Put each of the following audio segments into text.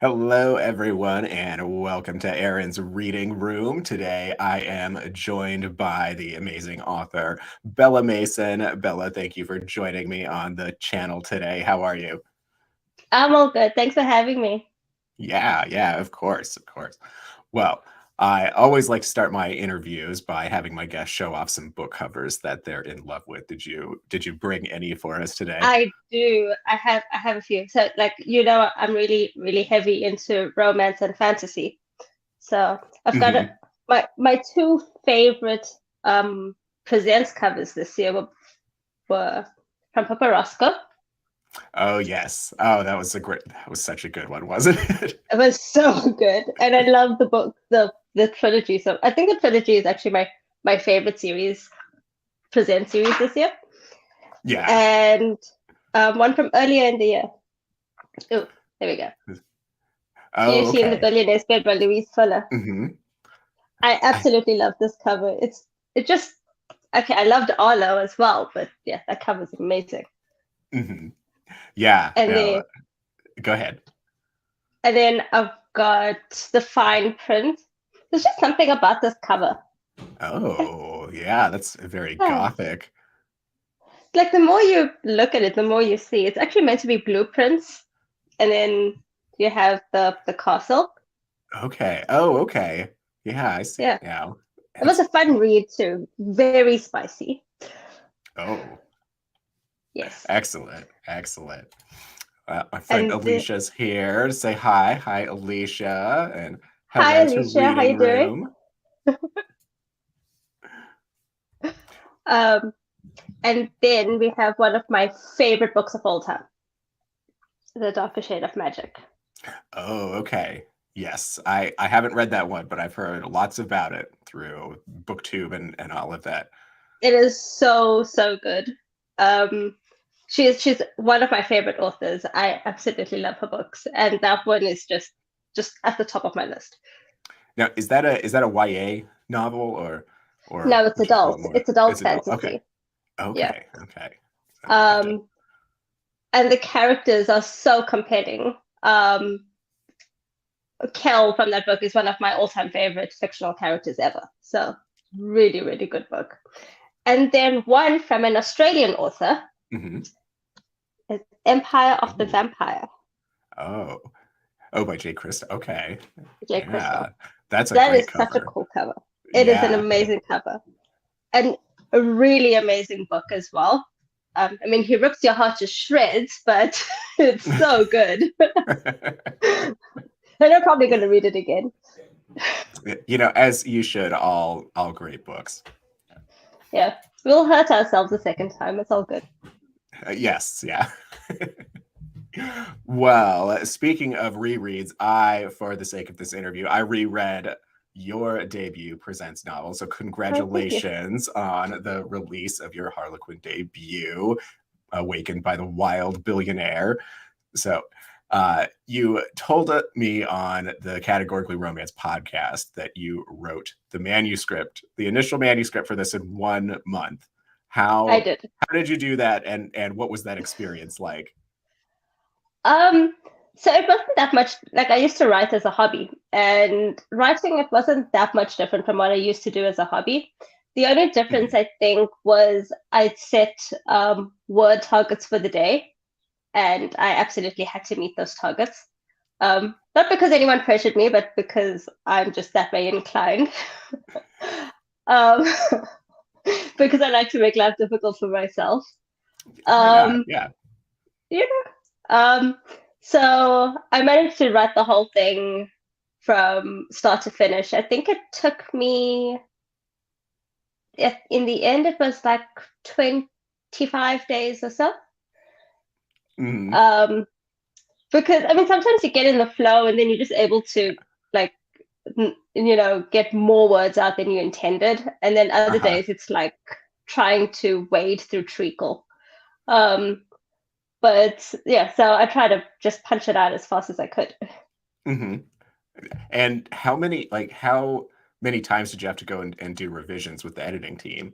Hello, everyone, and welcome to Aaron's Reading Room. Today, I am joined by the amazing author, Bella Mason. Bella, thank you for joining me on the channel today. How are you? I'm all good. Thanks for having me. Yeah, of course, of course. Well, I always like to start my interviews by having my guests show off some book covers that they're in love with. Did you bring any for us today? I do. I have a few. So I'm really heavy into romance and fantasy. So I've got Mhm. my two favorite presents covers this year were from Papa Roscoe. Oh yes. Oh, that was such a good one, wasn't it? It was so good, and I love the book, the trilogy. So I think the trilogy is actually my favorite present series this year. Yeah. And one from earlier in the year. Oh, there we go. Oh, You've seen The okay. Billionaire Spread by Louise Fuller. Hmm. I I, absolutely love this cover. It just okay. I loved Arlo as well, but yeah, that cover's amazing. mhm. Yeah, And no, then go ahead. and then I've got the fine print. There's just something about this cover. Oh, yeah, that's very Yeah. gothic. Like the more you look at it, the more you see. It's actually meant to be blueprints, and then you have the castle. Okay. Oh, okay. Yeah, I see Yeah, it now. it was It's a fun read too. Very spicy. oh, Yes, excellent, excellent. My friend and Alicia's here to say hi. Hi, Alicia, and hi hello to Alicia, how Reading you doing? Room. Um, And then we have one of my favorite books of all time, The Darker Shade of Magic. Oh, okay. Yes, I haven't read that one, but I've heard lots about it through BookTube and all of that. It is so good. Um, she's one of my favorite authors. I absolutely love her books, and that one is just at the top of my list. Now, is that a YA novel or No, it's would you call it adult. more? It's adult It's adult. Okay. fantasy. Yeah. Okay. So I have to. Um, and the characters are so compelling. Kel from that book is one of my all-time favorite fictional characters ever. So really good book. And then one from an Australian author Hmm. is Empire of the Oh, Vampire, oh, oh, by Jay Krista. Okay. Jay Yeah, Crystal. that's a That great is such a cover. cool cover. It is an Yeah. amazing cover and a really amazing book as well. I mean, he rips your heart to shreds, but it's so good. And I'm probably going to read it again. As you should, all great books. Yeah, we'll hurt ourselves a second time. It's all good. Yes, yeah. Well, speaking of rereads, for the sake of this interview, I reread your debut Presents novel. So, Oh, thank you. congratulations on the release of your Harlequin debut, Awakened by the Wild Billionaire. So, you told me on the Categorically Romance podcast that you wrote the initial manuscript for this in 1 month. I How did. how did you do that, and what was that experience like? Um, so it wasn't that much like I used to write as a hobby, and writing it wasn't that much different from what I used to do as a hobby. The only difference Mhm. I think was I'd set word targets for the day, and I absolutely had to meet those targets. Not because anyone pressured me, but because I'm just that way inclined. um, because I like to make life difficult for myself. Why not? Um, Yeah. you Um, so I managed to write the whole thing from start to finish. I think it took me, in the end, it was like 25 days or so. Hmm. Um, because I mean, sometimes you get in the flow and then you're just able to like, get more words out than you intended. And then other Uh-huh. days it's like trying to wade through treacle. Um, but yeah, so I try to just punch it out as fast as I could. Hmm. And how many times did you have to go and do revisions with the editing team?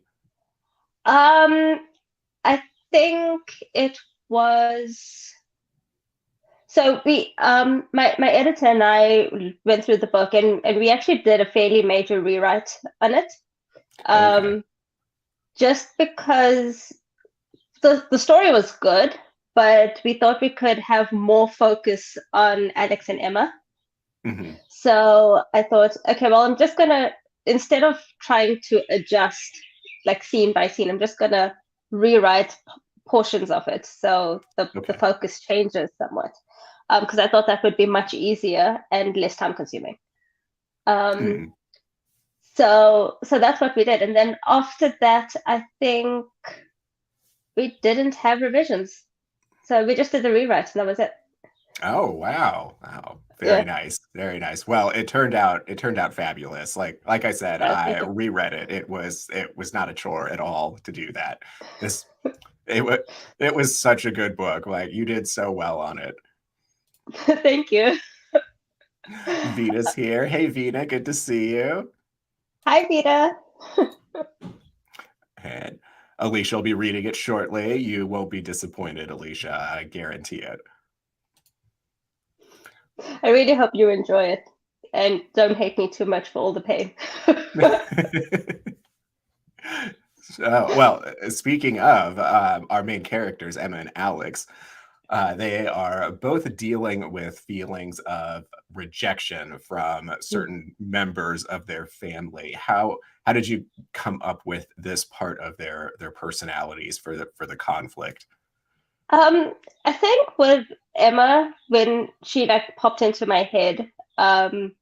Um, I think it was So my editor and I went through the book, and we actually did a fairly major rewrite on it. Okay. Um, just because the story was good, but we thought we could have more focus on Alex and Emma. Hmm. So I thought, okay, well, I'm just gonna, instead of trying to adjust like scene by scene, I'm just gonna rewrite portions of it so the Okay. focus changes somewhat. Because I thought that would be much easier and less time consuming. Um, Hmm. so that's what we did, and then after that, I think we didn't have revisions, so we just did the rewrite, and that was it. Oh, wow. Wow. Very Yeah, nice. Very nice. Well, it turned out fabulous. Like I said, I thank you. reread it. It was not a chore at all to do that. This it was it was such a good book. Like you did so well on it. Thank you. Vita's here. Hey Vita, good to see you. Hi, Vita. And Alicia will be reading it shortly. You won't be disappointed, Alicia. I guarantee it. I really hope you enjoy it and don't hate me too much for all the pain. Well, speaking of our main characters, Emma and Alex, they are both dealing with feelings of rejection from certain members of their family. How did you come up with this part of their personalities for the conflict? Um, I think with Emma, when she like popped into my head, um,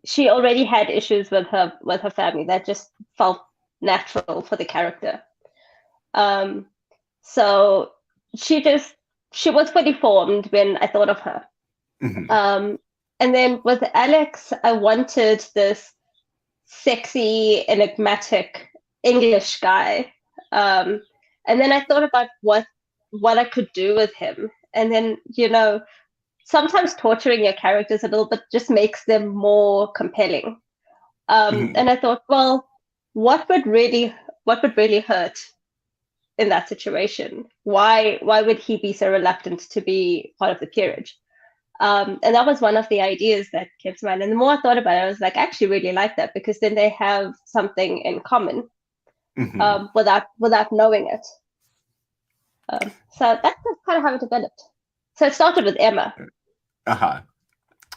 she already had issues with her family that just felt natural for the character. Um, so she just she was fully formed when I thought of her. Mhm. Um, and then with Alex, I wanted this sexy, enigmatic English guy. Um, and then I thought about what I could do with him. And then, sometimes torturing your characters a little bit just makes them more compelling. Mhm. And I thought, well, what would really what would really hurt in that situation? Why would he be so reluctant to be part of the peerage? And that was one of the ideas that came to mind. And the more I thought about it, I was like, I actually really like that because then they have something in common Mhm. without knowing it. So that's kind of how it developed. So it started with Emma. Uh-huh.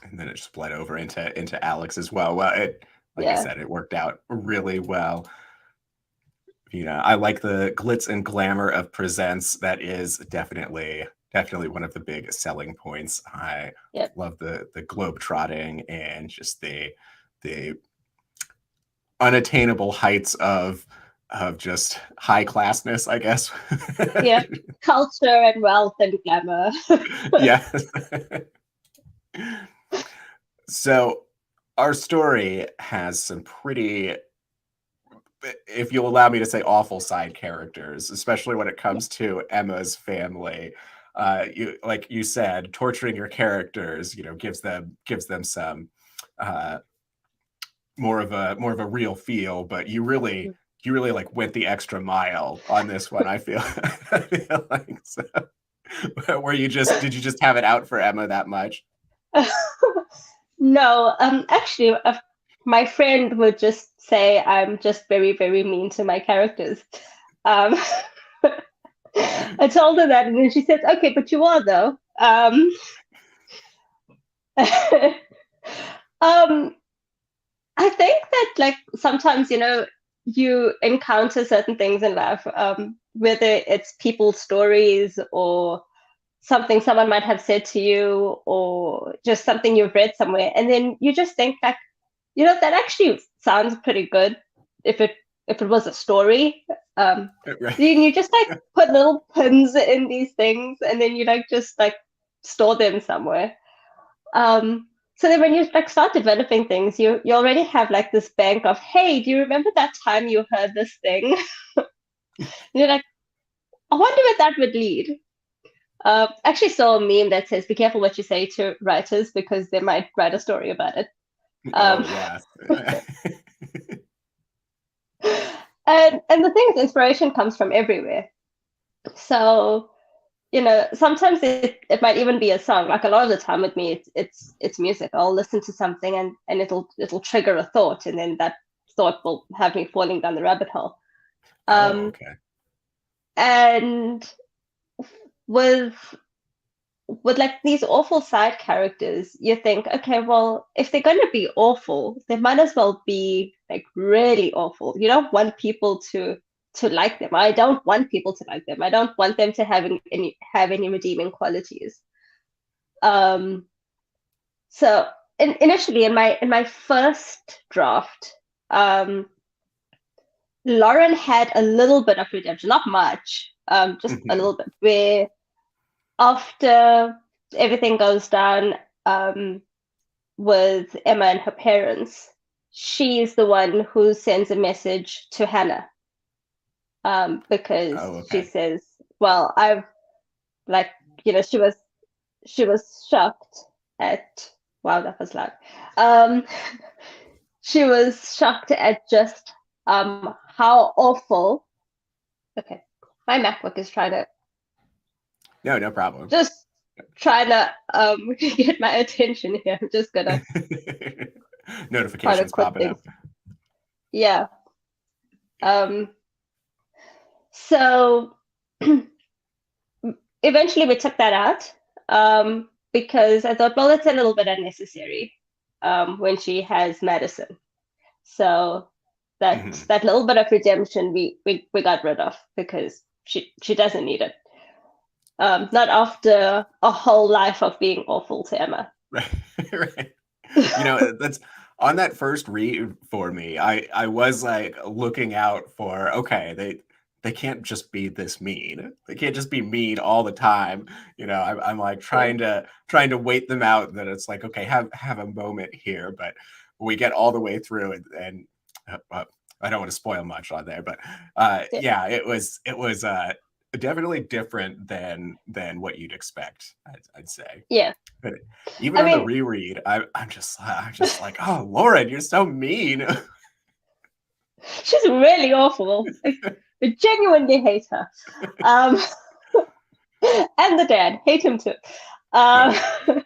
And then it just bled over into Alex as well. Well, it like I Yeah, said, it worked out really well. I like the glitz and glamour of Presents. That is definitely one of the big selling points. I yeah. love the globe trotting and just the unattainable heights of just high classness, I guess. Yeah, culture and wealth and glamour. Yeah. So our story has some pretty, if you'll allow me to say, awful side characters, especially when it comes to Emma's family. Like you said, torturing your characters, gives them some uh, more of a real feel. But you really like went the extra mile on this one. I feel, I feel like so. Where did you just have it out for Emma that much? No, actually, my friend would just say I'm just very, very mean to my characters. Um, I told her that, and then she says, "Okay, but you are though." Um, I think that like sometimes you encounter certain things in life, whether it's people's stories or something someone might have said to you, or just something you've read somewhere, and then you just think like, that actually sounds pretty good if it was a story. Right. Then you just like put little pins in these things, and then you like just like store them somewhere. So then when you like start developing things, you already have like this bank of, hey, do you remember that time you heard this thing? And you're like, I wonder where that would lead. Actually saw a meme that says, "Be careful what you say to writers because they might write a story about it." Oh Um, yeah. and the thing is, inspiration comes from everywhere. So sometimes it might even be a song. Like a lot of the time with me, it's music. I'll listen to something and it'll trigger a thought, and then that thought will have me falling down the rabbit hole. Oh, Um, okay. and with like these awful side characters, you think, okay, well, if they're going to be awful, they might as well be like really awful. You don't want people to like them. I don't want people to like them. I don't want them to have any redeeming qualities. Um, so initially in my first draft, Lauren had a little bit of redemption, not much, just a Mhm. little bit, where after everything goes down with Emma and her parents, she's the one who sends a message to Hannah, because Oh, she okay. says, "Well, I've like she was shocked at wow, that was loud. Um, she was shocked at just how awful. Okay, my MacBook is No, no problem. just trying to get my attention here. I'm just gonna try to Notifications quit popping things. up. Yeah. Um. So eventually we took that out, because I thought, well, it's a little bit unnecessary, when she has Madison. So Mhm. that little bit of redemption we got rid of because she doesn't need it. Not after a whole life of being awful to Emma. Right. Right. That's on that first read for me. I was like looking out for, okay, they can't just be this mean. They can't just be mean all the time. I'm like Yeah. trying to wait them out. That it's like, okay, have a moment here, but we get all the way through it, and I don't want to spoil much on there, but Yeah. yeah, it was definitely different than what you'd expect. I'd say. Yeah. But even I on the mean, reread, I'm just like, oh, Lauren, you're so mean. she's really awful. I genuinely hate her. Um, and the dad hate him too. Um, Okay.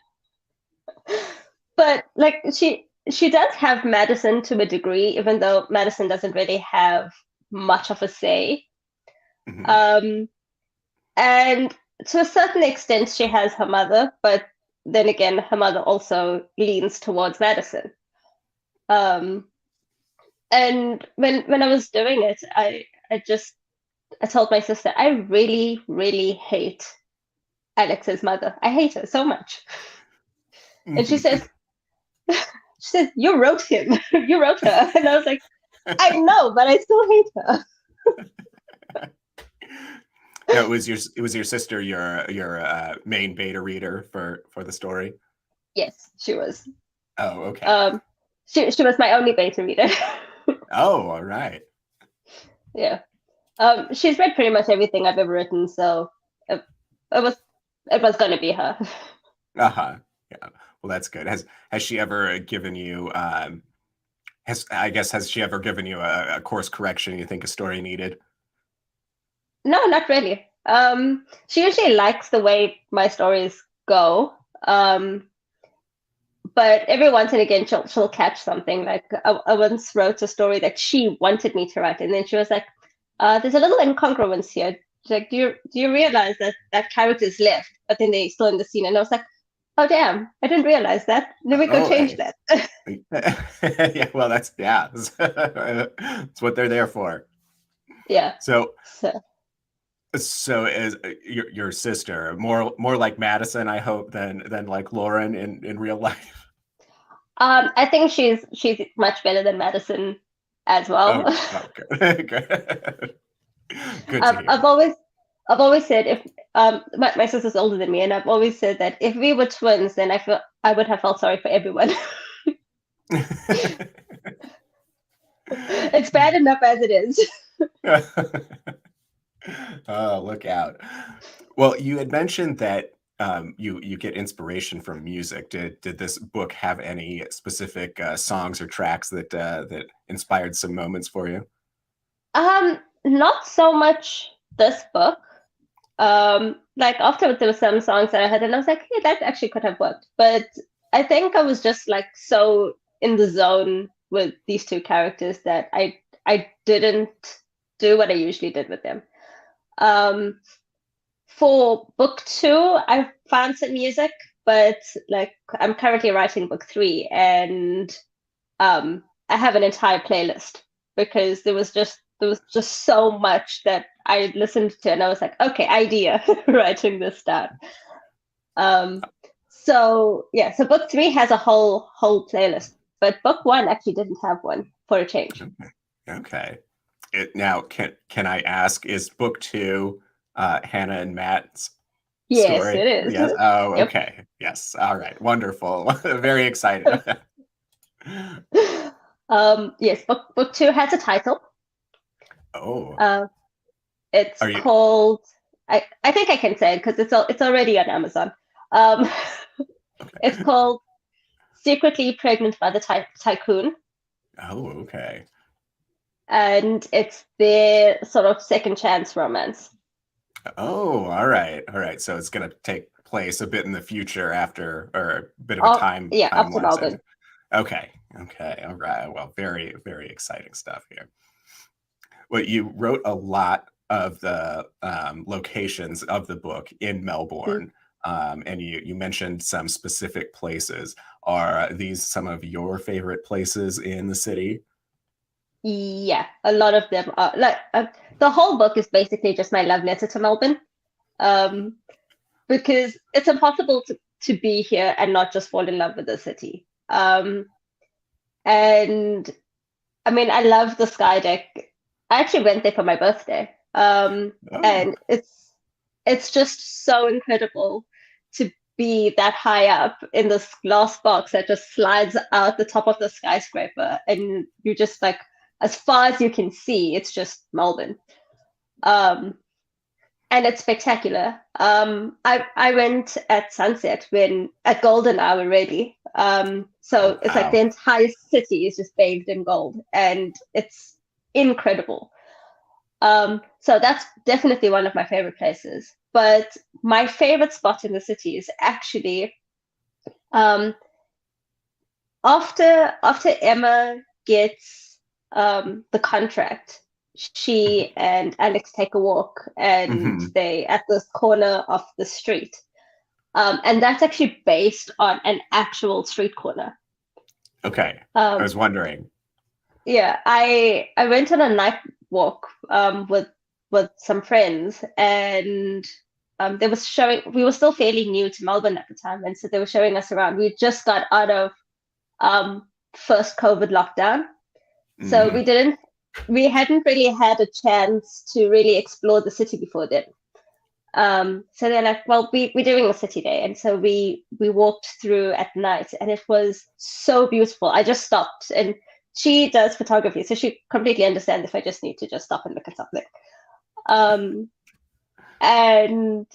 but like she does have Madison to a degree, even though Madison doesn't really have much of a say. Mhm. Um, and to a certain extent, she has her mother, but then again, her mother also leans towards Madison. Um, and when I was doing it, I told my sister I really really hate Alex's mother. I hate her so much, and she says you wrote him, you wrote her, and I was like, I know, but I still hate her. No, it was your sister, your main beta reader for the story. Yes, she was. Oh, okay. Um, she was my only beta reader. Oh, all right. Yeah. She's read pretty much everything I've ever written, so it, it was it was gonna be her. Uh-huh. Yeah. Well, that's good. Has she ever given you has she ever given you a course correction you think a story needed? No, not really. She usually likes the way my stories go. But every once and again, she'll catch something. Like I once wrote a story that she wanted me to write, and then she was like, "There's a little incongruence here. She's like, do you realize that that character's left, but then they're still in the scene?" And I was like, "Oh damn, I didn't realize that. Let me go Oh, change hey. that." Yeah, well, that's what they're there for. Yeah. So, So so is your sister more like Madison, I hope, than like Lauren in real life? I think she's much better than Madison as Oh, well. oh, good. Good. Good to I've hear. always said if my sister's older than me, and I've always said that if we were twins, then I would have felt sorry for everyone. It's bad enough as it is. Oh, look out. Well, you had mentioned that you get inspiration from music. Did this book have any specific songs or tracks that inspired some moments for you? Not so much this book. Like afterwards, there were some songs that I heard, and I was like, "Hey, that actually could have worked." But I think I was just like so in the zone with these two characters that I didn't do what I usually did with them. Um, for book two, I found some music, but like I'm currently writing book three, and I have an entire playlist because there was just so much that I listened to, and I was like, okay, idea, writing this down. Um, so yeah, so book three has a whole playlist, but book one actually didn't have one for a change. Okay. Okay. Now, can I ask, is book two Hannah and Matt's Yes, story? it is. Yes. Oh, Yep. okay. Yes. All right. Wonderful. Very excited. Yes, book two has a title. Oh, Uh, it's are you called. I think I can say it because it's already on Amazon. Um, it's okay? called Secretly Pregnant by the Tycoon, Oh, okay. and it's their sort of second chance romance. Oh, all right. All right. So it's gonna take place a bit in the future after, or a bit of a Oh, yeah, after time-wise. Melbourne. Okay. Okay. All right. Well, very exciting stuff here. Well, you wrote a lot of the locations of the book in Mm. Melbourne, and you mentioned some specific places. Are these some of your favorite places in the city? Yeah, a lot of them are like the whole book is basically just my love letter to Melbourne. Um, because it's impossible to be here and not just fall in love with the city. And I mean, I love the Sky Deck. I actually went there for my birthday. Oh, And it's just so incredible to be that high up in this glass box that just slides out the top of the skyscraper, and you just like as far as you can see, it's just Melbourne. Um, and it's spectacular. I went at sunset when at golden hour really. oh, So it's like the wow. entire city is just bathed in gold, and it's incredible. So that's definitely one of my favorite places. But my favorite spot in the city is actually um, after Emma gets the contract, she and Alex take a walk, and Mhm. they at this corner of the street. And that's actually based on an actual street corner. Okay. I Um, was wondering. yeah, I went on a night walk with some friends, and they was showing. We were still fairly new to Melbourne at the time, and so they were showing us around. We just got out of first COVID lockdown, so Mhm. we hadn't really had a chance to really explore the city before then. So they're like, well, we're doing a city day, and so we walked through at night, and it was so beautiful. I just stopped, and she does photography, so she completely understands if I just need to just stop and look at something. Um, and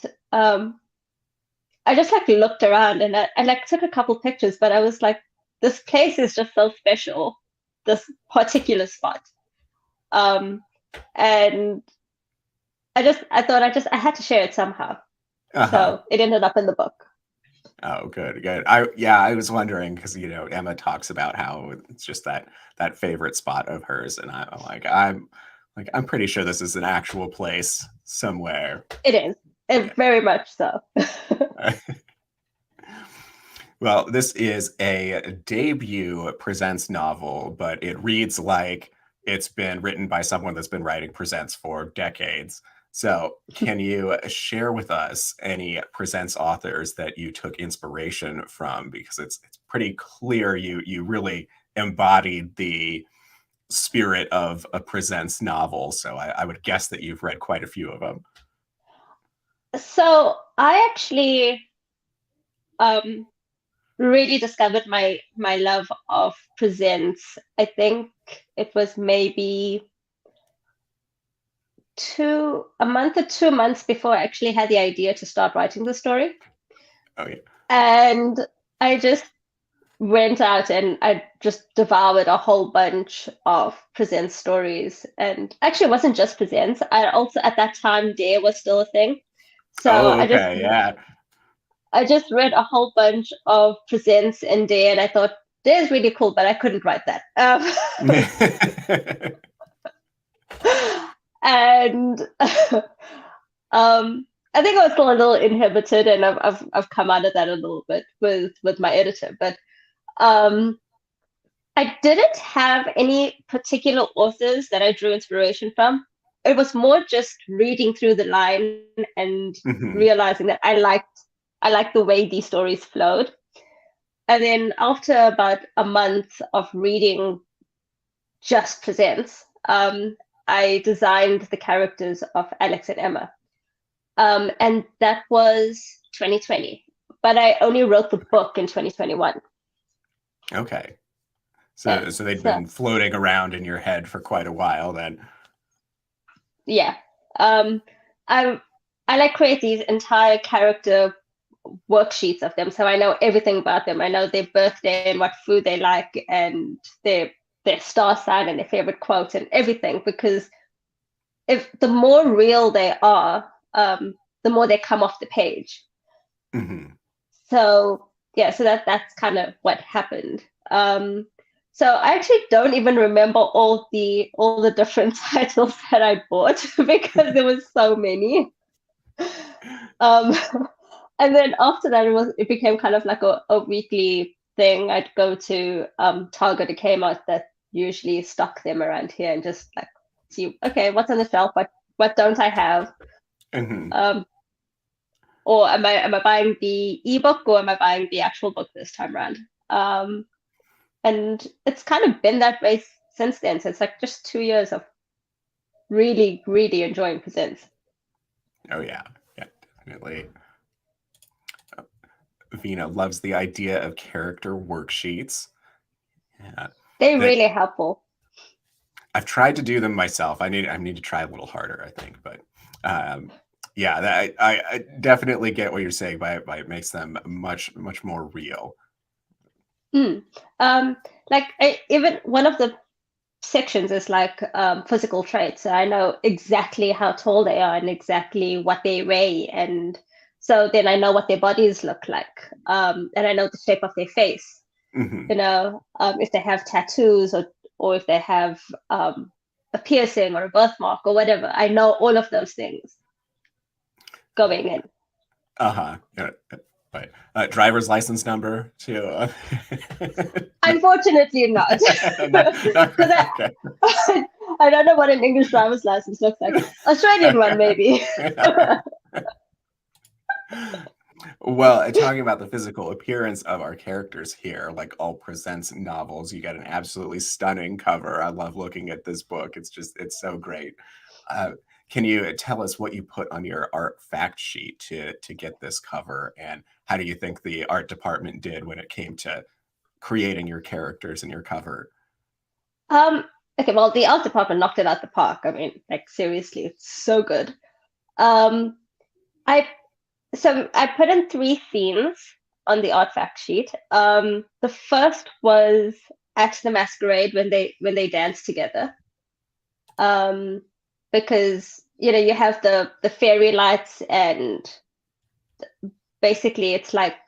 I just like looked around, and I like took a couple pictures, but I was like, this place is just so special, this particular spot. Um, and I had to share it somehow, Uh-huh. so it ended up in the book. Oh, good, good. I was wondering because Emma talks about how it's just that favorite spot of hers, and I'm pretty sure this is an actual place somewhere. It is. Yeah. It very much so. Well, this is a debut presents novel, but it reads like it's been written by someone that's been writing presents for decades. So, can you share with us any presents authors that you took inspiration from? Because it's pretty clear you really embodied the spirit of a presents novel. So, I would guess that you've read quite a few of them. So I actually um, really discovered my love of presents. I think it was maybe a month or 2 months before I actually had the idea to start writing the story. Oh yeah. And I just went out and I just devoured a whole bunch of present stories. And actually, it wasn't just presents. I also, at that time, Dare was still a thing. So Oh, okay, yeah. I just read a whole bunch of presents in there, and I thought, "There's really cool," but I couldn't write that. And I think I was still a little inhibited, and I've come out of that a little bit with my editor. But um, I didn't have any particular authors that I drew inspiration from. It was more just reading through the line and Mhm. realizing that I liked the way these stories flowed. And then after about a month of reading just presents, I designed the characters of Alex and Emma. And that was 2020. But I only wrote the book in 2021. Okay. Yeah. So they'd So been floating around in your head for quite a while then. yeah. Um, I I like create these entire character worksheets of them, so I know everything about them. I know their birthday and what food they like, and their star sign and their favorite quote and everything. Because if the more real they are, the more they come off the page. Hmm. So yeah, so that's kind of what happened. So I actually don't even remember all the different titles that I bought because there was so many. Um, and then after that, it became kind of like a weekly thing. I'd go to Target or Kmart that usually stock them around here and just like see, okay, what's on the shelf, what don't I have? Hmm. Um, or am I buying the ebook or am I buying the actual book this time around? Um, and it's kind of been that way since then. So it's like just 2 years of really, really enjoying presents. Oh yeah, yeah, definitely. Vina loves the idea of character worksheets. Yeah. They're That really helpful. I've tried to do them myself. I need to try a little harder, I think. But um, yeah, I definitely get what you're saying by it makes them much more real. Mm. Um, like even one of the sections is like physical traits. So I know exactly how tall they are and exactly what they weigh, and so then I know what their bodies look like, and I know the shape of their face. Hmm. If they have tattoos or if they have a piercing or a birthmark or whatever. I know all of those things going in. Uh-huh. Yeah. Right. Driver's license number too. No, Unfortunately, not. no, no, Because okay. I don't know what an English driver's license looks like. Australian one, maybe. Okay. Well, talking about the physical appearance of our characters here, like all presents novels, you got an absolutely stunning cover. I love looking at this book. It's so great. Uh, can you tell us what you put on your art fact sheet to get this cover, and how do you think the art department did when it came to creating your characters and your cover? Um, okay, well, the art department knocked it out the park. I mean, like seriously, it's so good. Um, I I put in three scenes on the art fact sheet. The first was at the masquerade when they dance together. Um, because you have the fairy lights, and basically it's like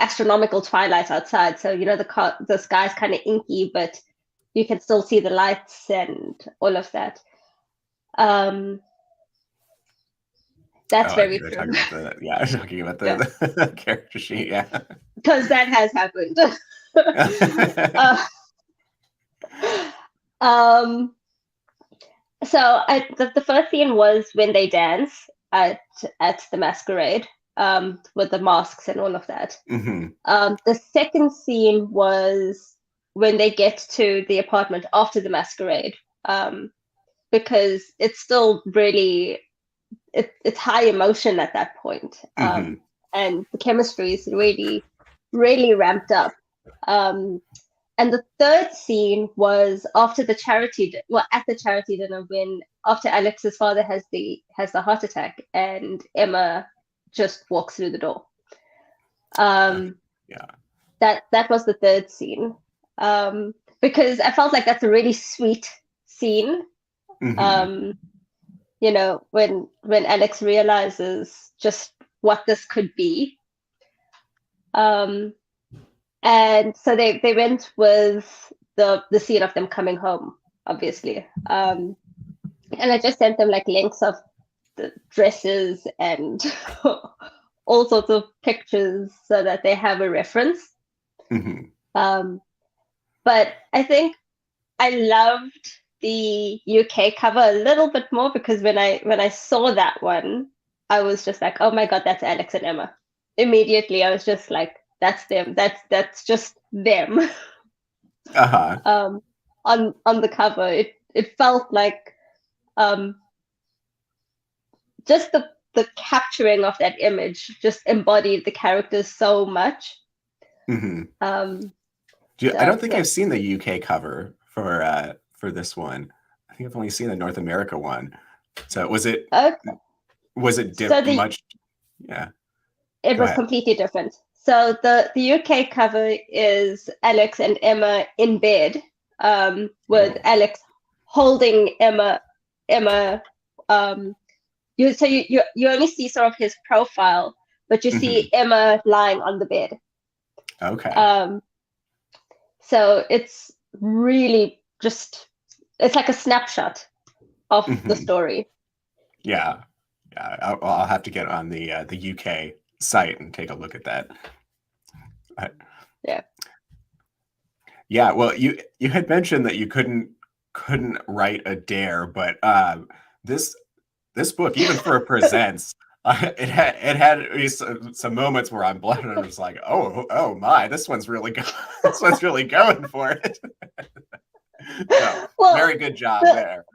astronomical twilight outside. So the sky's kind of inky, but you can still see the lights and all of that. Um, that's Oh, very you're true. talking about the yeah, talking about Yeah, the character sheet, yeah. because that has happened. uh, um, the first scene was when they dance at the masquerade, with the masks and all of that. Hmm. The second scene was when they get to the apartment after the masquerade, because it's still really it's high emotion at that point, Hmm. and the chemistry is really really ramped up. Um, and the third scene was after at the charity dinner, when after Alex's father has the heart attack and Emma just walks through the door. Um, Yeah. that was the third scene, because I felt like that's a really sweet scene. Hmm. Um, when Alex realizes just what this could be. And so they went with the scene of them coming home, obviously. And I just sent them like links of the dresses and all sorts of pictures so that they have a reference. But I think I loved the UK cover a little bit more because when I saw that one, I was just like, oh my God, that's Alex and Emma. Immediately, I was just like, that's them. That's just them. On the cover, it felt like just the capturing of that image just embodied the characters so much. I don't think I've seen the UK cover for this one. I think I've only seen the North America one. So was it much? Yeah. It was completely different. So the UK cover is Alex and Emma in bed, with Alex holding Emma. You only see sort of his profile, but you see Emma lying on the bed. Okay. So it's really it's like a snapshot of the story. Yeah. I'll have to get on the UK site and take a look at that. Yeah. Well, you had mentioned that you couldn't write a dare, but this book, even for a presents, it had some moments where I'm blown and I was like, oh my, this one's really going for it. So, very good job there.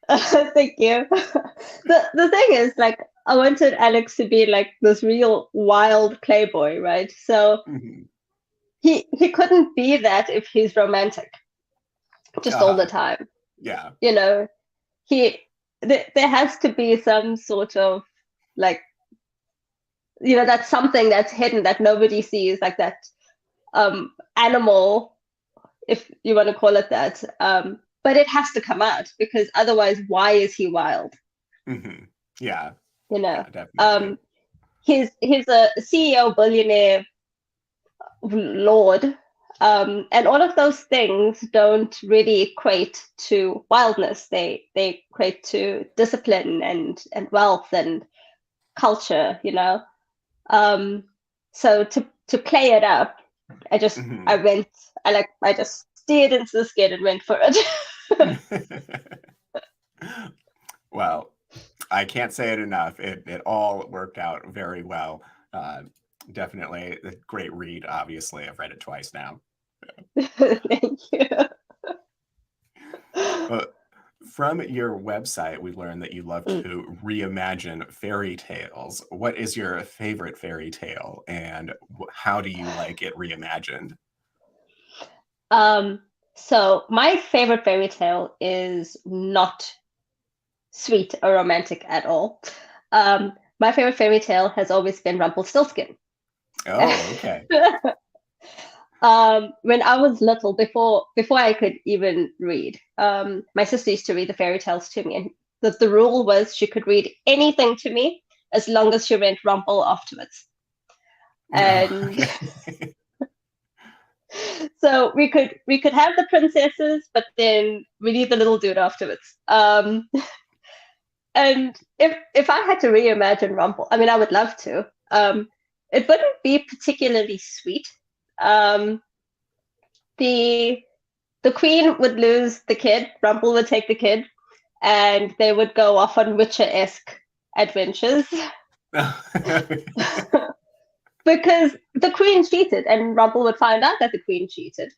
Thank you. The thing is, like, I wanted Alex to be like this real wild playboy, right? So he couldn't be that if he's romantic just all the time. Yeah. There has to be some sort of like, that's something that's hidden that nobody sees, like that animal, if you want to call it that. But it has to come out because otherwise, why is he wild? Yeah. Definitely. He's a CEO, billionaire, lord, and all of those things don't really equate to wildness. They equate to discipline and wealth and culture. So to play it up, I just I just steered into the skid and went for it. Well, I can't say it enough. It all worked out very well. Definitely a great read. Obviously, I've read it twice now. Thank you. From your website, we learned that you love to reimagine fairy tales. What is your favorite fairy tale, and how do you like it reimagined? So my favorite fairy tale is not sweet or romantic at all. My favorite fairy tale has always been Rumpelstiltskin. Oh, okay. When I was little, before I could even read, my sister used to read the fairy tales to me, and the rule was she could read anything to me as long as she read Rumpel afterwards. And so we could have the princesses, but then we need the little dude afterwards. And if I had to reimagine Rumpel, I mean, I would love to. It wouldn't be particularly sweet. The queen would lose the kid, Rumpel would take the kid, and they would go off on Witcher-esque adventures. Because the queen cheated, and Rumpel would find out that the queen cheated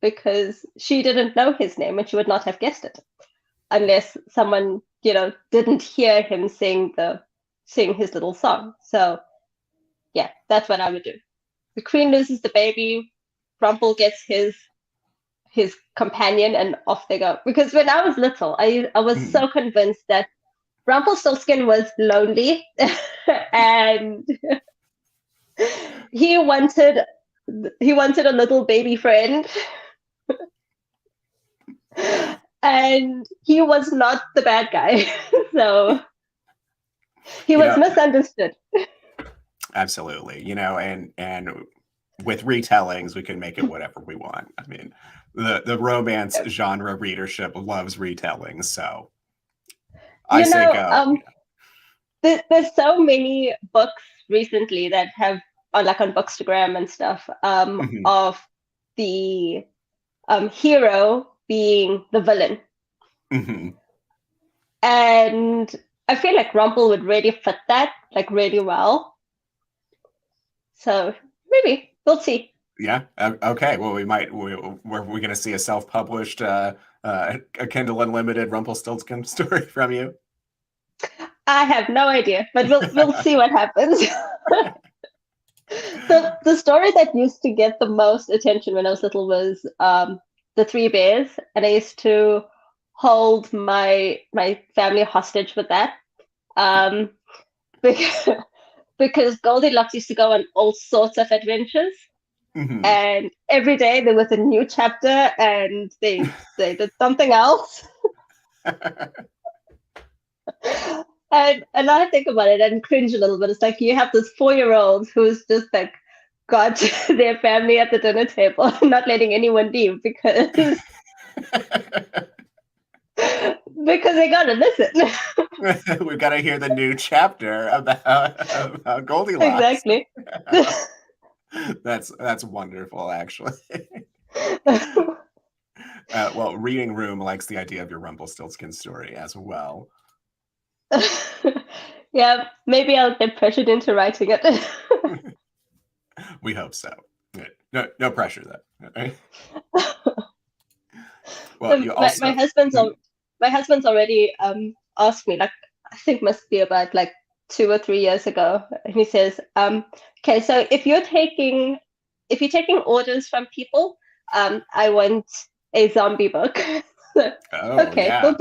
because she didn't know his name and she would not have guessed it unless someone, didn't hear him sing his little song. So yeah, that's what I would do. The queen loses the baby, Rumpel gets his companion, and off they go. Because when I was little, I was so convinced that Rumpelstiltskin was lonely and he wanted a little baby friend. and he was not the bad guy. So he You was know, misunderstood. absolutely. And with retellings, we can make it whatever we want. I mean, the romance genre readership loves retellings, so I You say know, go. there's so many books recently that have on Bookstagram and stuff Mhm, of the hero being the villain, mhm. and I feel like Rumple would really fit that like really well. So maybe we'll see. Yeah. Okay. Well, we're going to see a self-published, a Kindle Unlimited Rumpelstiltskin story from you. I have no idea, but we'll see what happens. The story that used to get the most attention when I was little was the Three Bears, and I used to hold my family hostage with that. Um, because, because Goldilocks used to go on all sorts of adventures, Mhm. and every day there was a new chapter, and they did something else. And I think about it and cringe a little bit. It's like you have this 4-year-old who's just like got their family at the dinner table, not letting anyone leave because they gotta listen. We've got to hear the new chapter about Goldilocks. Exactly. That's wonderful, actually. Well, Reading Room likes the idea of your Rumpelstiltskin story as well. Yeah, maybe I'll get pressured into writing it. We hope so. No pressure though. Well, you my, also. my husband's already asked me, like, I think must be about like 2 or 3 years ago, and he says, okay, so if you're taking orders from people, I want a zombie book. So, Oh okay, yeah.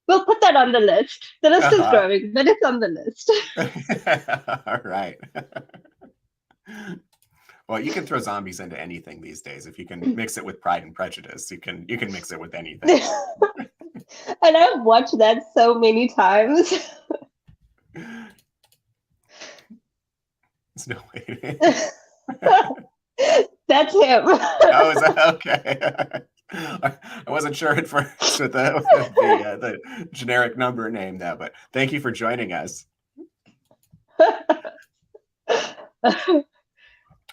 we'll put that on the list. The list is Uh-huh. growing, but it's on the list. All right. Well, you can throw zombies into anything these days. If you can mix it with Pride and Prejudice, you can mix it with anything. And I've watched that so many times. It's no way. That's him. Oh, is that okay? I wasn't sure at first with the generic number name though, but thank you for joining us.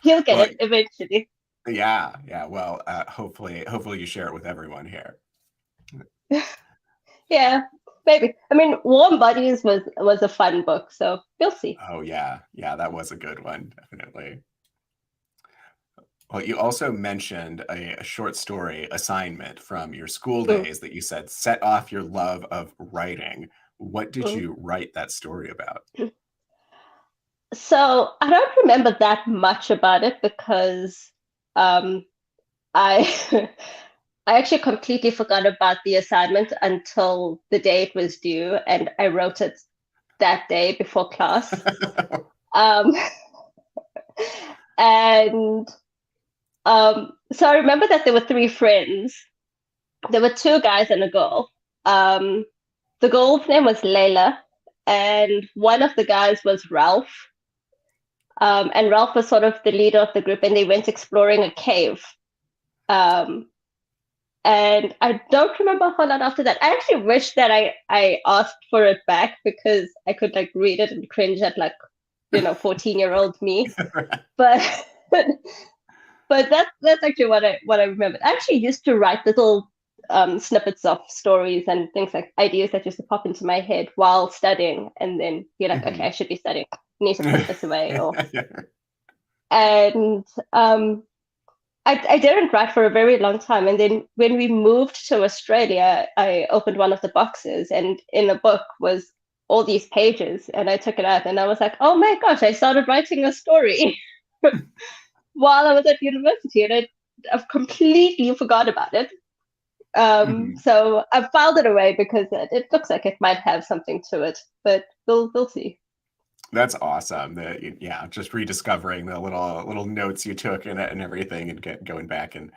He'll get Well, it eventually. yeah. Well, hopefully you share it with everyone here. Yeah, maybe. I mean, Warm Bodies was a fun book, so we'll see. Oh yeah, that was a good one, definitely. Well, you also mentioned a short story assignment from your school Mm, days that you said set off your love of writing. What did mm. you write that story about? So I don't remember that much about it because um, I I actually completely forgot about the assignment until the day it was due, and I wrote it that day before class. Um, and so I remember that there were three friends. There were two guys and a girl. Um, the girl's name was Layla, and one of the guys was Ralph. And Ralph was sort of the leader of the group, and they went exploring a cave. Um, and I don't remember a whole lot after that. I actually wish that I asked for it back because I could like read it and cringe at like 14-year-old me. But but that's actually what I remember. I actually used to write little snippets of stories and things like ideas that used to pop into my head while studying, and then be like, okay, Mhm. I should be studying. I need to put this away, or Yeah. and I didn't write for a very long time. And then when we moved to Australia, I opened one of the boxes, and in the book was all these pages, and I took it out, and I was like, oh my gosh, I started writing a story while I was at university, and I've completely forgot about it. Mhm. So I filed it away because it looks like it might have something to it, but we'll see. That's awesome. Yeah, just rediscovering the little notes you took in it and everything, and going back and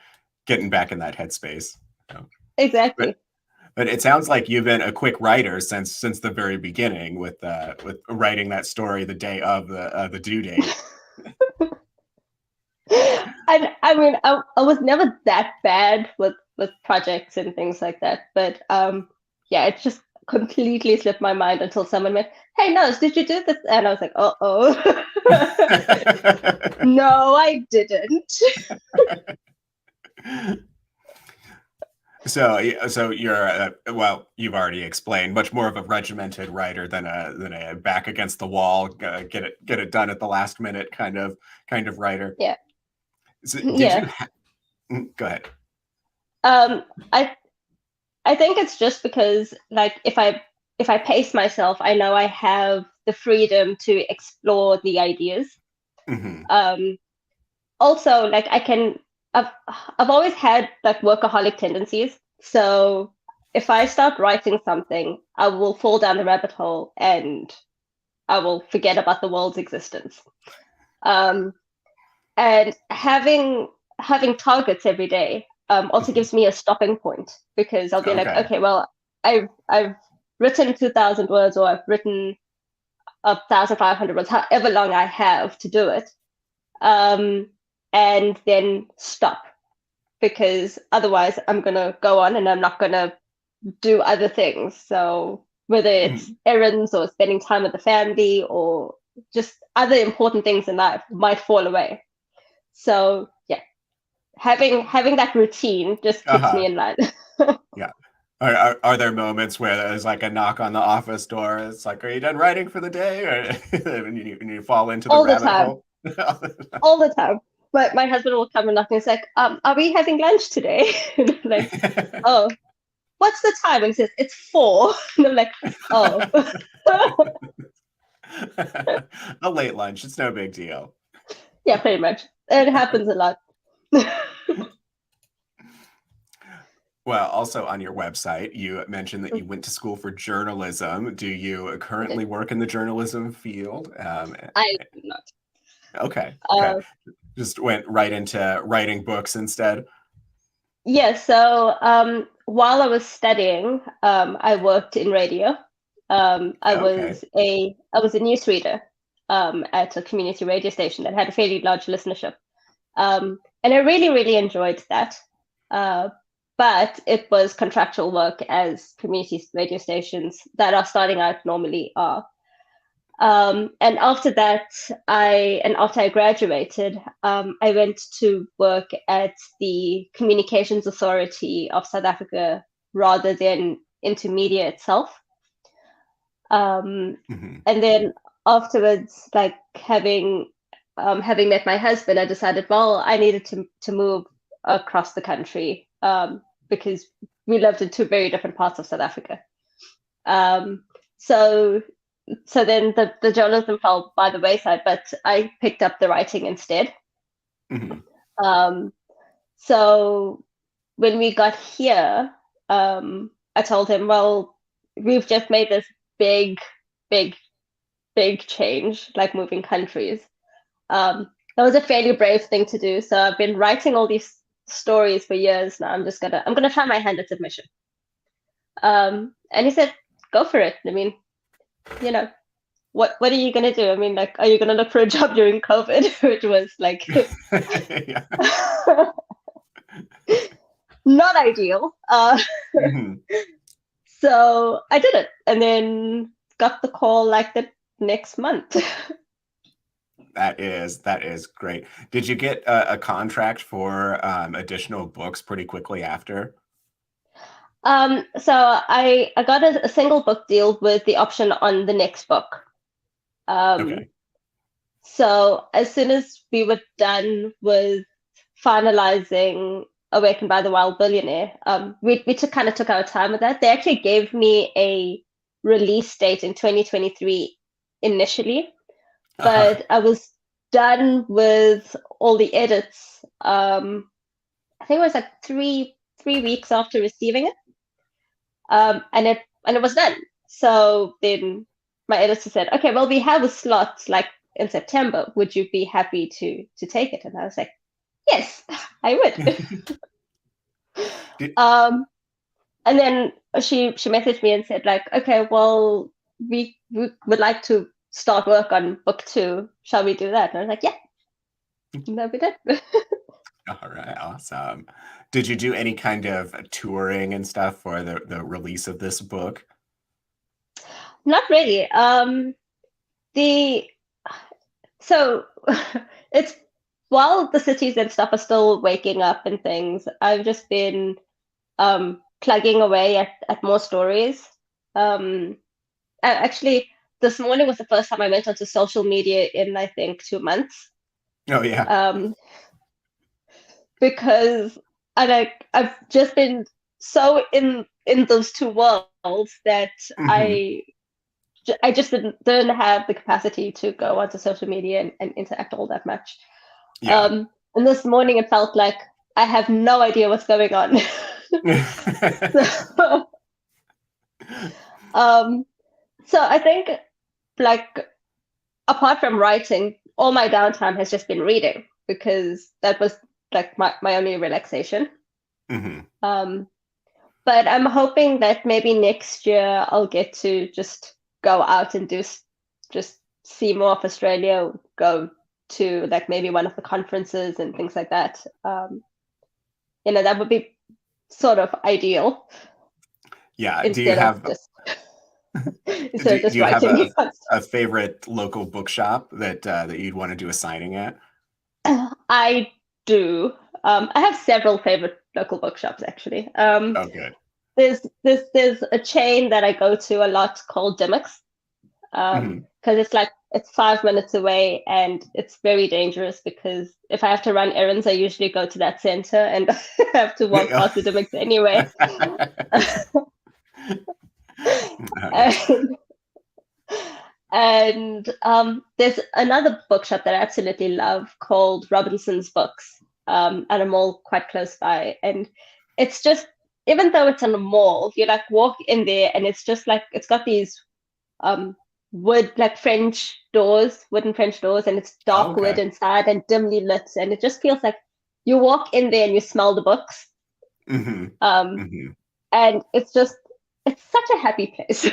getting back in that headspace. So, but Exactly. But it sounds like you've been a quick writer since the very beginning with writing that story the day of the due date. And I mean, I was never that bad with projects and things like that, but yeah, it just completely slipped my mind until someone went, "Hey, Nose, did you do this?" And I was like, "Oh, no, I didn't." So you're well, you've already explained, much more of a regimented writer than a back against the wall, get it done at the last minute kind of writer. Yeah, So did yeah. you go ahead? Um, I I think it's just because like if I pace myself, I know I have the freedom to explore the ideas. Hmm. Um, Also, like I've always had like workaholic tendencies. So if I start writing something, I will fall down the rabbit hole and I will forget about the world's existence. Um, and having targets every day also Hmm. gives me a stopping point because I'll be like, Okay. okay, well, I've written 2,000 words or I've written 1,500 words, however long I have to do it, um, and then stop because otherwise I'm gonna go on and I'm not gonna do other things. So whether it's Mhm. errands or spending time with the family or just other important things in life might fall away. So yeah, having that routine just keeps Uh-huh. me in line. Yeah. Are there moments where there's like a knock on the office door? It's like, are you done writing for the day? Or and you fall into the All the rabbit time, hole? all the time. But my husband will come and knock and he's like, are we having lunch today? And I'm like, oh, what's the time? And he says, it's 4. And I'm like, oh. A late lunch. It's no big deal. Yeah, pretty much. It happens a lot. Well, also on your website, you mentioned that you went to school for journalism. Do you currently work in the journalism field? I do not. Okay, okay. Uh, Just went right into writing books instead. yeah, so while I was studying, I worked in radio. Okay. I was a newsreader at a community radio station that had a fairly large listenership. And I really, really enjoyed that. Uh, but it was contractual work as community radio stations that are starting out normally are. And after that, after I graduated, I went to work at the Communications Authority of South Africa rather than Intermedia itself. Mhm. And then afterwards, like having met my husband, I decided, well, I needed to move across the country because we lived in two very different parts of South Africa. Um, so so then the journalism fell by the wayside, but I picked up the writing instead. Mhm. Um, so when we got here, I told him, well, we've just made this big, big, big change, like moving countries. That was a fairly brave thing to do. So I've been writing all these stories for years now. I'm gonna try my hand at submission. And he said, go for it. I mean, you know, what are you gonna do? I mean, like, are you gonna look for a job during COVID, which was like Yeah. not ideal. Mhm. So I did it, and then got the call like the next month. That is great. Did you get a contract for additional books pretty quickly after? So I got a single book deal with the option on the next book. Um, Okay. so as soon as we were done with finalizing Awakened by the Wild Billionaire, we kind of took our time with that. They actually gave me a release date in 2023 initially, Uh-huh. but I was done with all the edits. I think it was like three weeks after receiving it, and it was done. So then my editor said, "Okay, well, we have a slot like in September. Would you be happy to take it?" And I was like, "Yes, I would." Did, um, and then she messaged me and said like, okay, well, we would like to start work on book 2. Shall we do that? And I was like, yeah, that we did. All right, awesome. Did you do any kind of touring and stuff for the release of this book? Not really. The so it's while the cities and stuff are still waking up and things, I've just been plugging away at more stories. Actually, this morning was the first time I went onto social media in, I think, 2 months. Oh yeah. Because I've just been so in those two worlds that Hmm. I just didn't have the capacity to go onto social media and interact all that much. Yeah. And this morning it felt like I have no idea what's going on. so, so I think like apart from writing, all my downtime has just been reading because that was like my only relaxation. Hmm. But I'm hoping that maybe next year I'll get to just go out and just see more of Australia, go to like maybe one of the conferences and things like that. That would be sort of ideal Yeah. Do you instead of have just instead do, of do just you have writing. a favorite local bookshop that you'd want to do a signing at? I do. I have several favorite local bookshops actually. Oh, good. There's a chain that I go to a lot called Dimmicks, Hmm. because it's 5 minutes away and it's very dangerous because if I have to run errands, I usually go to that center and have to walk past the Dimmicks anyway. Okay. and there's another bookshop that I absolutely love called Robinson's Books, at a mall quite close by. And it's just, even though it's in a mall, you like walk in there and it's just like, it's got these um, like wooden French doors, and it's Oh, dark wood okay. inside and dimly lit. And it just feels like you walk in there and you smell the books. Hmm. Um, Hmm. and it's such a happy place.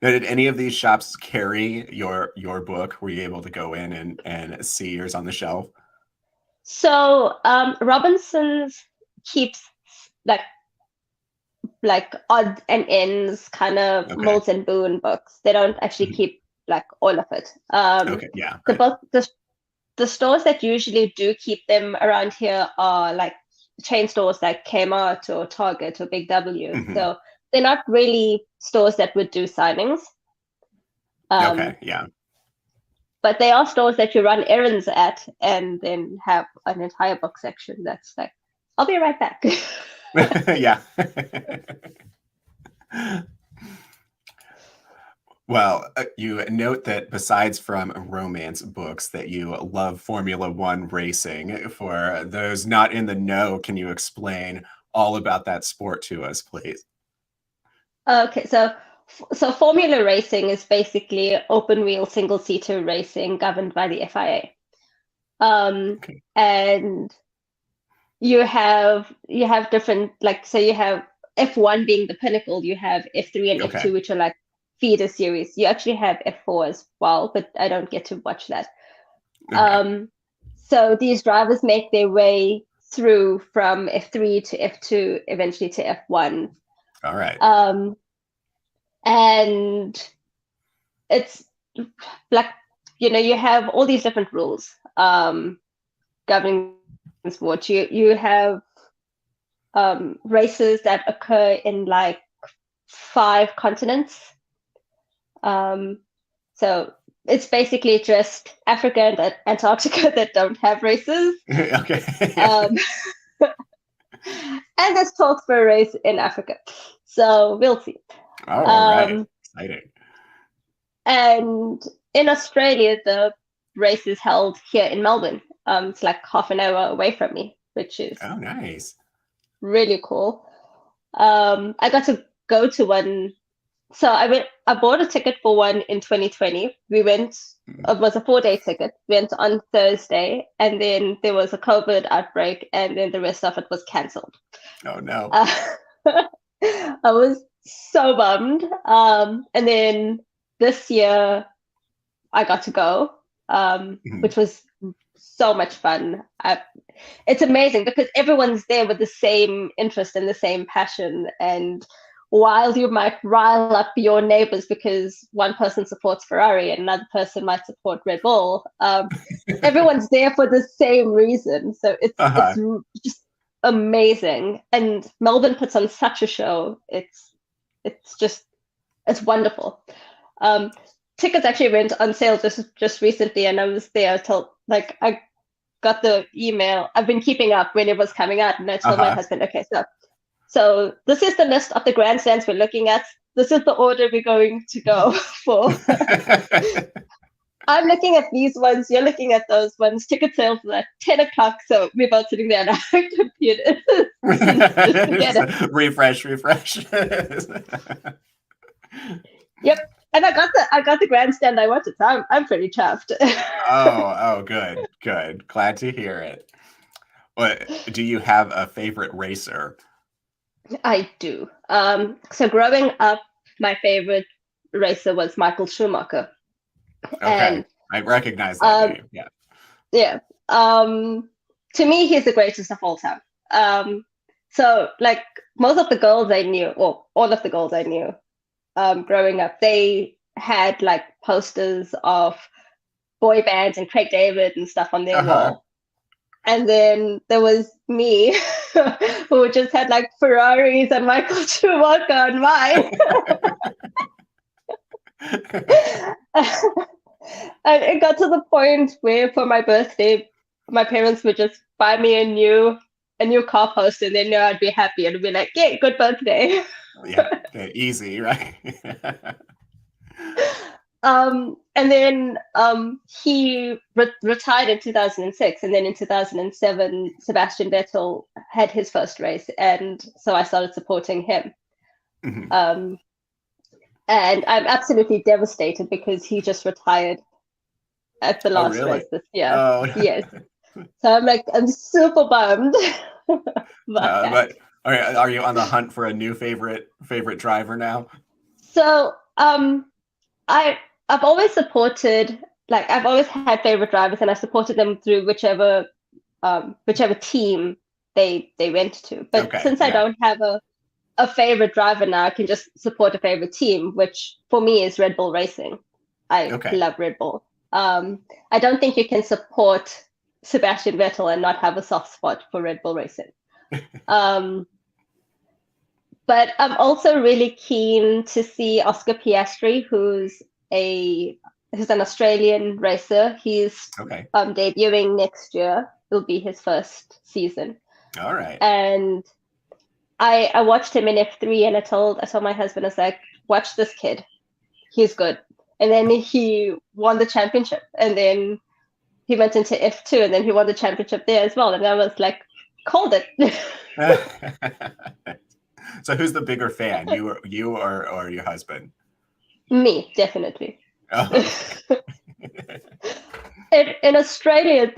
Now, did any of these shops carry your book? Were you able to go in and see yours on the shelf? So Robinson's keeps like odds and ends kind of Okay. Mills and Boone books. They don't actually Mhm. keep like all of it. Okay. Yeah. The Right. book the stores that usually do keep them around here are like chain stores like Kmart or Target or Big W. Hmm. So they're not really stores that would do signings. Um, Okay. Yeah. but they are stores that you run errands at and then have an entire book section that's like, I'll be right back. Yeah. Well, you note that besides from romance books, that you love Formula One racing. For those not in the know, can you explain all about that sport to us, please? Okay, so Formula Racing is basically open wheel single seater racing governed by the FIA. Okay. And you have different, like, so you have F1 being the pinnacle, you have F3 and Okay. F2, which are like feeder series. You actually have F4 as well, but I don't get to watch that. Okay. So these drivers make their way through from F3 to F2, eventually to F1. All right. Um, and it's like, you have all these different rules governing sport. You have races that occur in like 5 continents. Um, so it's basically just Africa and Antarctica that don't have races. Okay. Yeah. Um, and there's talks for a race in Africa. So we'll see. Oh, all right. Um, Exciting. and in Australia, the race is held here in Melbourne. It's like half an hour away from me, which is Oh, nice. really cool. I got to go to one. So I bought a ticket for one in 2020. We went, Mm. it was a 4-day ticket. We went on Thursday, and then there was a COVID outbreak, and then the rest of it was cancelled. Oh, no. Uh, I was so bummed. And then this year I got to go, Mhm. which was so much fun. It's amazing because everyone's there with the same interest and the same passion. And while you might rile up your neighbors because one person supports Ferrari and another person might support Red Bull, everyone's there for the same reason. So it's Uh-huh. just amazing. And Melbourne puts on such a show. It's just it's wonderful. Um, Tickets actually went on sale just recently, and I was there till like I got the email. I've been keeping up when it was coming out, and I told my Uh-huh. husband, okay, so this is the list of the grandstands we're looking at. This is the order we're going to go for. I'm looking at these ones. You're looking at those ones. Ticket sales are at 10 o'clock, so we're both sitting there on our computers just to get it. Refresh. Yep. And I got the grandstand I wanted. So I'm pretty chuffed. Oh, good. Glad to hear it. What do you have a favorite racer? I do. So growing up, my favorite racer was Michael Schumacher, Okay. and I recognize that um, name. Yeah. yeah, to me, he's the greatest of all time. So like most of the girls I knew, or all of the girls I knew, growing up, they had like posters of boy bands and Craig David and stuff on their Uh-huh. wall. And then there was me, who just had like Ferraris and Michael Schumacher on mine. And it got to the point where for my birthday, my parents would just buy me a new car poster, and they knew I'd be happy and be like, "Yeah, good birthday." Yeah. Okay. Easy, right? And then he retired in 2006, and then in 2007, Sebastian Vettel had his first race, and so I started supporting him. Mhm. Um, and I'm absolutely devastated because he just retired at the Oh, last really? race this year. Oh, Yes. So I'm super bummed about that. but are you on the hunt for a new favorite driver now? So I I've always supported like I've always had favorite drivers, and I supported them through whichever team they went to. But Okay. since I Yeah. don't have a favorite driver now, I can just support a favorite team, which for me is Red Bull Racing. I Okay. love Red Bull. I don't think you can support Sebastian Vettel and not have a soft spot for Red Bull Racing. Um, but I'm also really keen to see Oscar Piastri, who's an Australian racer. He's Okay. debuting next year. It'll be his first season, All right. and I watched him in F3, and I told my husband, I was like, watch this kid, he's good. And then he won the championship, and then he went into F2, and then he won the championship there as well. And I was like, called it. So who's the bigger fan? You or your husband? Me, definitely. Oh, okay. In Australia,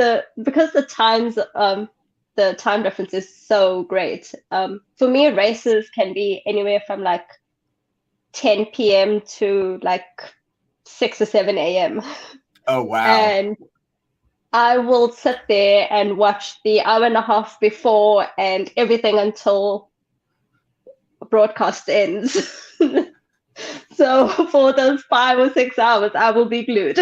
because the time difference is so great. For me, races can be anywhere from like 10 p.m. to like 6 or 7 a.m. Oh, wow. And I will sit there and watch the hour and a half before and everything until broadcast ends. So for those 5 or 6 hours, I will be glued.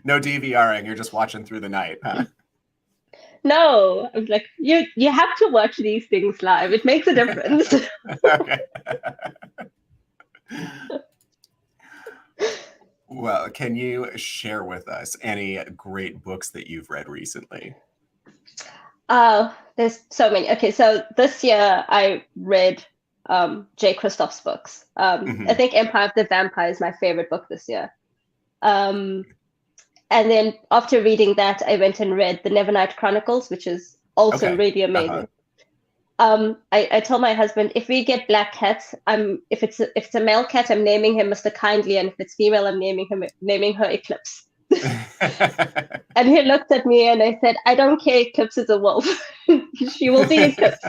No DVRing. You're just watching through the night, huh? No, I was like, you have to watch these things live. It makes a difference. Okay. Well, can you share with us any great books that you've read recently? Oh, there's so many. Okay, so this year I read Jay Kristoff's books. I Mhm. think Empire of the Vampire is my favorite book this year. Um, and then after reading that, I went and read the Nevernight Chronicles, which is also Okay. really Uh-huh. amazing. I told my husband, if we get black cats, if it's a male cat, I'm naming him Mr. Kindly, and if it's female, I'm naming her Eclipse. And he looked at me and I said, I don't care, Eclipse is a wolf. She will be Eclipse.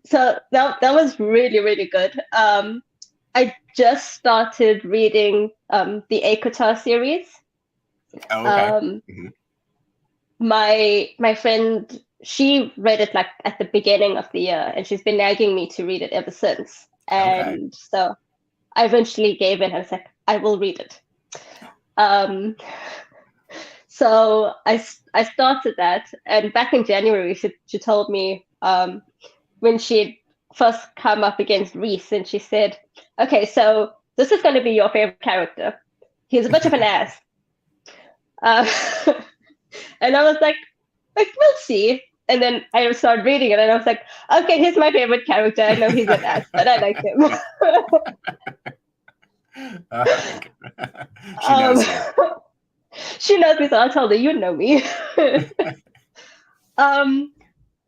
So that was really, really good. I just started reading the A.R.R series. Oh, okay. Um, my friend, she read it like at the beginning of the year, and she's been nagging me to read it ever since. Okay. And so I eventually gave in. I was like, I will read it. Um, so I started that, and back in January, she told me when she'd first come up against Reese, and she said, "Okay, so this is going to be your favorite character. He's a bit of an ass." Uh, and I was like, we'll see. And then I started reading it, and I was like, okay, here's my favorite character. I know he's an ass, but I like him. She knows you. She knows me, so I told her, you know me.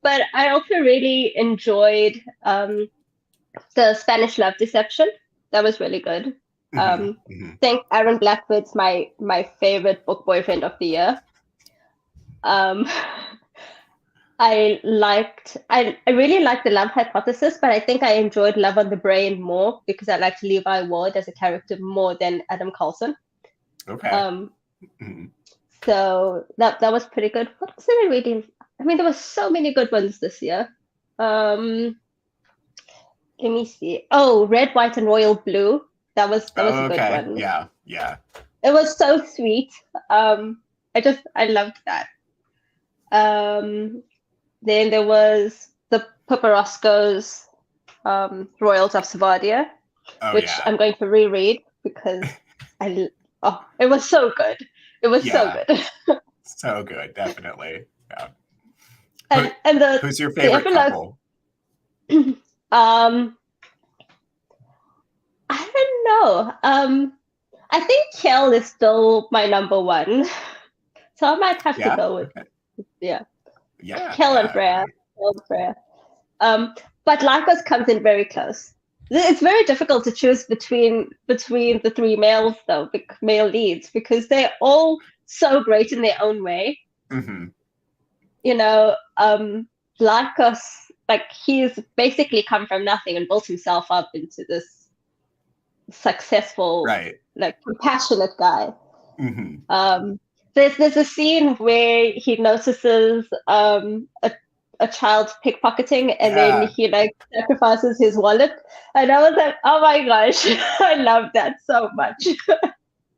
But I also really enjoyed the Spanish Love Deception. That was really good. I think Aaron Blackwood's my favorite book boyfriend of the year. I really liked the Love Hypothesis, but I think I enjoyed Love on the Brain more because I liked Levi Ward as a character more than Adam Carlson. Okay. So that was pretty good. What was I reading? I mean, there were so many good ones this year. Let me see. Oh, Red, White, and Royal Blue. That was a good one. Yeah. It was so sweet. I loved that. Then there was the Paparosco's Royals of Savadia, which I'm going to reread because it was so good. It was so good. So good, definitely. Yeah. And who's your favorite couple? I don't know. I think Kel is still my number one, so I might have to go with Kel and Freya. But Lycos comes in very close. It's very difficult to choose between the three males, though, the male leads, because they're all so great in their own way. You know, Lycos, like, he's basically come from nothing and built himself up into this successful, like, compassionate guy. There's a scene where he notices a child pickpocketing, and then he like sacrifices his wallet, and I was like, oh my gosh, I love that so much.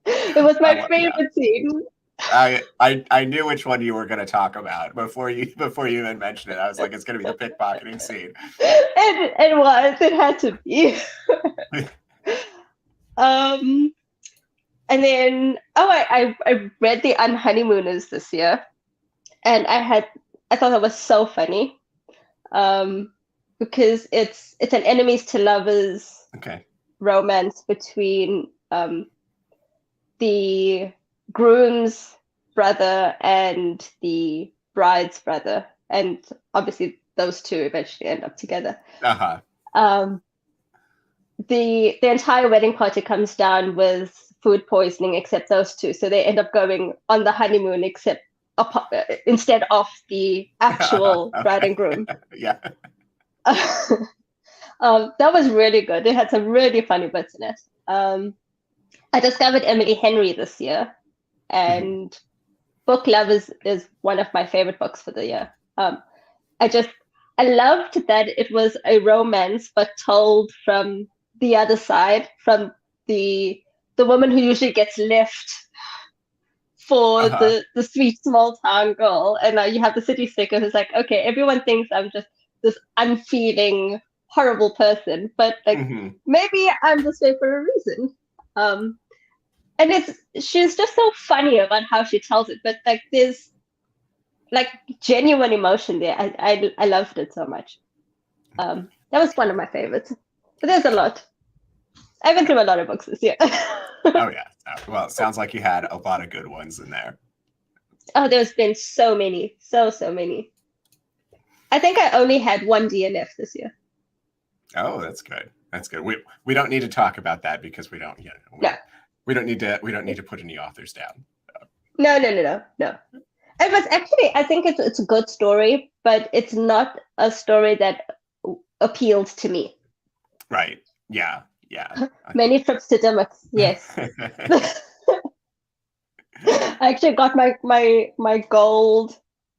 It was my favorite scene. I knew which one you were going to talk about before you even mentioned it. I was like, it's going to be the pickpocketing scene. It had to be. And then I read The Unhoneymooners this year, and I thought that was so funny, because it's an enemies to lovers romance between the groom's brother and the bride's brother, and obviously those two eventually end up together. The entire wedding party comes down with food poisoning except those two, so they end up going on the honeymoon instead of the actual bride and groom. That was really good. It had some really funny bits in it. I discovered Emily Henry this year, and Book Love is one of my favorite books for the year. I loved that it was a romance, but told from the other side, from the woman who usually gets left for the sweet small town girl, and you have the city slicker who's like, okay, everyone thinks I'm just this unfeeling, horrible person, but like maybe I'm this way for a reason. And she's just so funny about how she tells it, but like there's like genuine emotion there. I loved it so much. That was one of my favorites. But there's a lot. I went through a lot of books this year. Oh yeah. Well, it sounds like you had a lot of good ones in there. Oh, there's been so many. So many. I think I only had one DNF this year. Oh, that's good. That's good. We don't need to talk about that because we don't, we don't need to put any authors down. No. It was actually, I think it's a good story, but it's not a story that appeals to me. Right. Yeah. Yeah. Many trips to Dimmicks, yes. I actually got my gold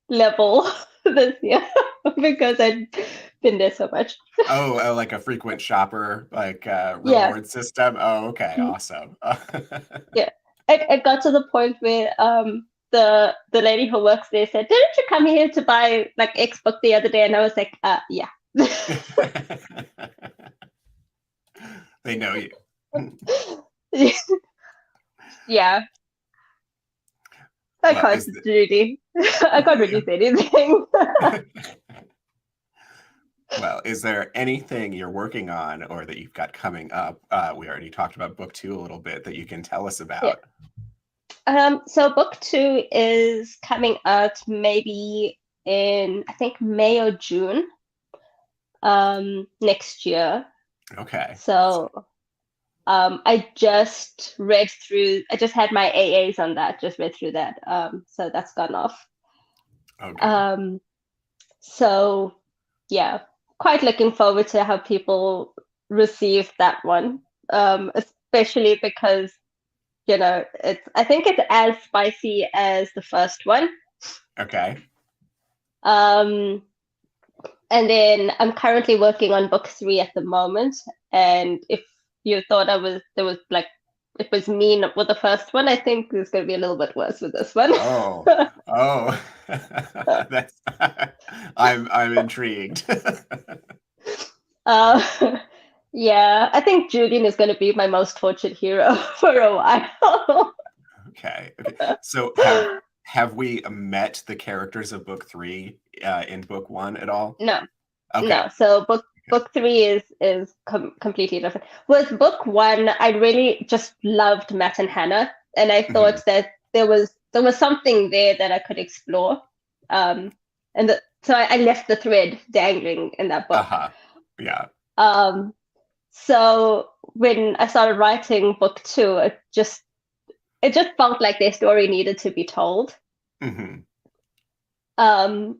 level this year because I'd been there so much. Oh, like a frequent shopper, like Yeah, reward system. Oh, okay, awesome. yeah. It got to the point where the lady who works there said, "Didn't you come here to buy like X book the other day?" And I was like, yeah. They know you. Yeah, Well, is I can't really say anything. well, is there anything you're working on or that you've got coming up? We already talked about book 2 a little bit that you can tell us Yeah. about. So book 2 is coming out maybe in I think May or June next year. Okay. So I just had my AAs on that, just read through that. So that's gone off. Okay. So yeah, quite looking forward to how people receive that one. Especially because, I think it's as spicy as the first one. Okay. Um, and then I'm currently working on book 3 at the moment. And if you thought it was mean with the first one, I think it's going to be a little bit worse with this one. Oh. Oh. That's I'm intrigued. Yeah, I think Julian is going to be my most tortured hero for a while. Okay. Okay. So have we met the characters of book 3 in book 1 at all? No, Okay. no. So book 3 is completely different. With book 1, I really just loved Matt and Hannah, and I Mhm. thought that there was something there that I could explore. So I left the thread dangling in that book. Uh-huh. Yeah. Um, so when I started writing book 2, it just felt like their story needed to be told. Hmm. And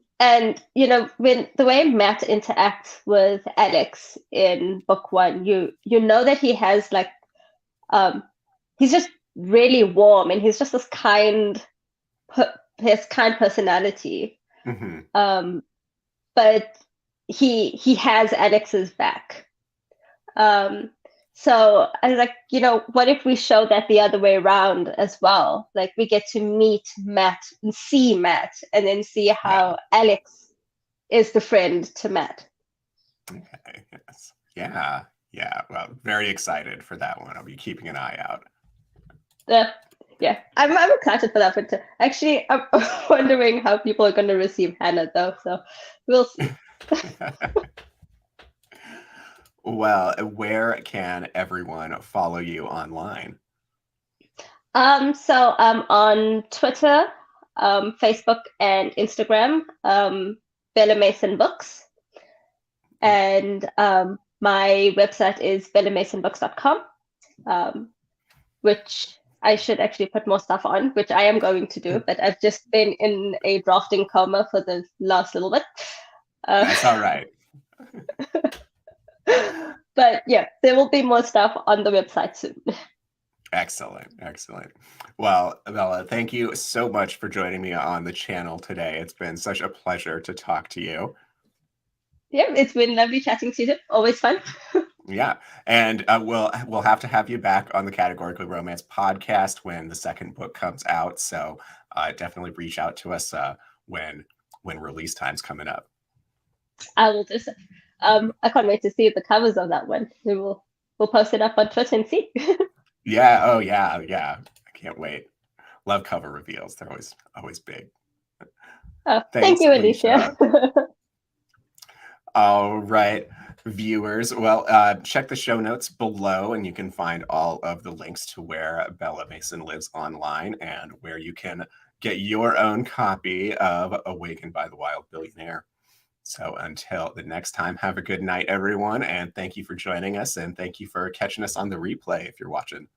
when the way Matt interacts with Alex in book 1, you know that he has like he's just really warm, and he's just this his kind personality. Hmm. Um, but he has Alex's back. Um, so I was like, what if we show that the other way around as well? Like we get to meet Matt and see Matt, and then see Yeah. how Alex is the friend to Matt. Okay. Yes. Yeah. Yeah. Well, very excited for that one. I'll be keeping an eye out. Uh, yeah, I'm excited for that one too. Actually, I'm wondering how people are going to receive Hannah though. So we'll see. Well, where can everyone follow you online? So on Twitter, Facebook, and Instagram, Bella Mason Books, and my website is bellamasonbooks.com, which I should actually put more stuff on, which I am going to do, but I've just been in a drafting coma for the last little bit. That's all right. But yeah, there will be more stuff on the website soon. Excellent. Excellent. Well, Bella, thank you so much for joining me on the channel today. It's been such a pleasure to talk to you. Yeah, it's been lovely chatting to you. Always fun. Yeah, and we'll have to have you back on the Categorically Romance podcast when the second book comes out. So definitely reach out to us when release time's coming up. I will do so. I can't wait to see the covers of that one. We'll post it up on Twitter and see. Yeah. Oh, yeah. Yeah. I can't wait. Love cover reveals. They're always big. Thank Thanks, you, Alicia. Alicia. All right, viewers. Well, check the show notes below, and you can find all of the links to where Bella Mason lives online and where you can get your own copy of Awakened by the Wild Billionaire. So until the next time, have a good night, everyone, and thank you for joining us, and thank you for catching us on the replay if you're watching.